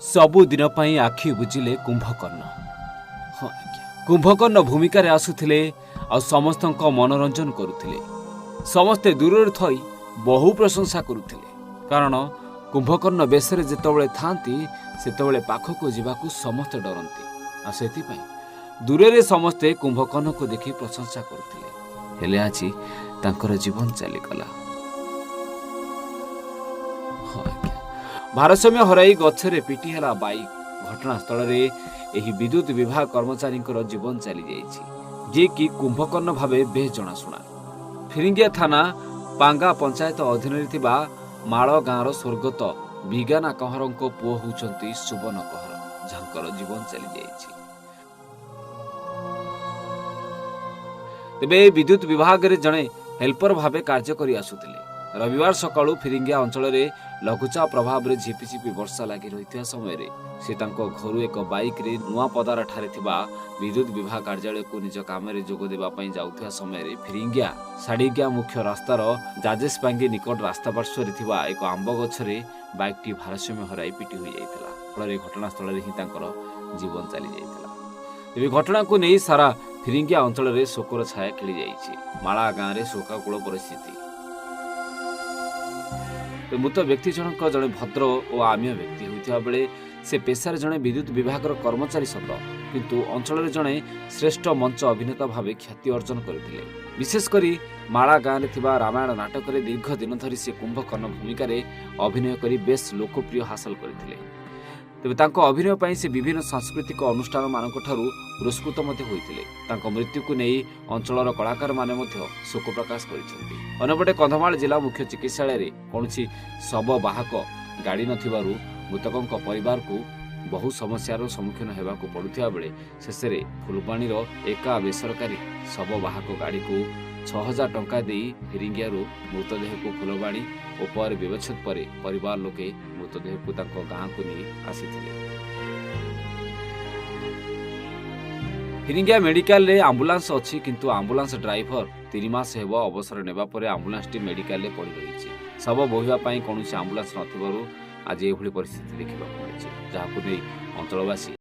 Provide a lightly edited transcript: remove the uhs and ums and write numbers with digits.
सबुदिन आखि बुझिले कुंभकर्ण। हाँ आज्ञा, कुंभकर्ण भूमिकार आसुथिले आ समस्त मनोरंजन करुथिले। समस्ते दूर थई बहु प्रशंसा करुथिले, कारण कुंभकर्ण बेशरे जेतबेले थांती सेतबेले पाखकु जिबाकु समस्ते डरंती। आ सेतिपई दूरे समस्ते कुंभकर्ण को देखि प्रशंसा करुथिले। हेले आज तांकर जीवन चलीगला। भारसाम्य हराई गछरे पिटी हेला बाइक। घटनास्थल में विद्युत विभाग कर्मचारी जीवन चली जाइछि, जे कि कुंभकर्ण भावे बेस जनाशुना। फिरिंगिया थाना पांगा पंचायत अधीन माड़ गाँवर स्वर्गत बिगाना कहर पुओ होउछंती सुबन कहर, जांकर जीवन चली जाइछि। तेबे विद्युत विभाग रे जणे हेल्पर भावे कार्य करि आसुथिले। रविवार सकाळू फिरिंगिया अंचल में लघुचाप प्रभाव में झिपिझिपि वर्षा लगी रही समय से घर एक बाइक रे नुआपदार ठारे थिबा विद्युत विभाग कार्यालय को निज काम जोग देवाई जाउथिया समय फिरिंगिया साड़िगिया मुख्य रास्तार जाजेश पांगी निकट रास्ता पार्श्व थिबा एक आंब गछरे बाइक टी भारसाम्य हराई पिटी हो जाइतिला। फल घटनास्थल में ही जीवन चली जाइतिला। तेबे घटना को नहीं सारा फिरिंगिया अंचल में शोकर छाया खेली जाइछि। माला गाँव में शोकाकूल परिस्थिति। मृत व्यक्ति जनक जड़े भद्र और आम्य व्यक्ति होता बेले से पेशार जड़े विद्युत विभाग कर्मचारी सत, किंतु अंचल में जड़े श्रेष्ठ मंच अभिनेता भावे ख्याति अर्जन करते। विशेषकर माला गाँव में थिबा रामायण नाटक में दीर्घ दिन धरी से कुंभकर्ण भूमिका अभिनय कर बेस लोकप्रिय हासिल करते। तेबे तांको अभिनय पई से विभिन्न सांस्कृतिक अनुष्ठान मानक ठारू पुरस्कृत होते। मृत्यु को नहीं अंचलर कलाकार माने शोक प्रकाश करिसेंती। अन्यपटे कंधमाल जिला मुख्य चिकित्सालय रे कौनसी शव वाहक गाड़ी नथिबारु मृतकों परिवार को बहु समस्यार सम्मुखीन हेबाकु पड़ुथिबा बेले शेष में फुलबाणीर एका बेसरकारी शव वाहक गाड़ी को 6000 टंका दे फिरिंगियारू मृतदेह को फुलबाणी और पर व्यवच्छेद पर परिवार लोके मृतदेह को गाँव को नहीं आसीथिले। फिरिंगिया मेडिकल रे आंबुलांस अच्छी, किंतु आंबुलांस ड्राइवर 3 मास हेब अवसर नेबा परे आंबुलांस टी मेडिकल रे पड़ी रही। शव बोहिबा पई कोनोसी आंबुलांस नथिबारु आज एभली परिस्थिति देखिबा मिलिछि, जहाकु नै अंचलवासी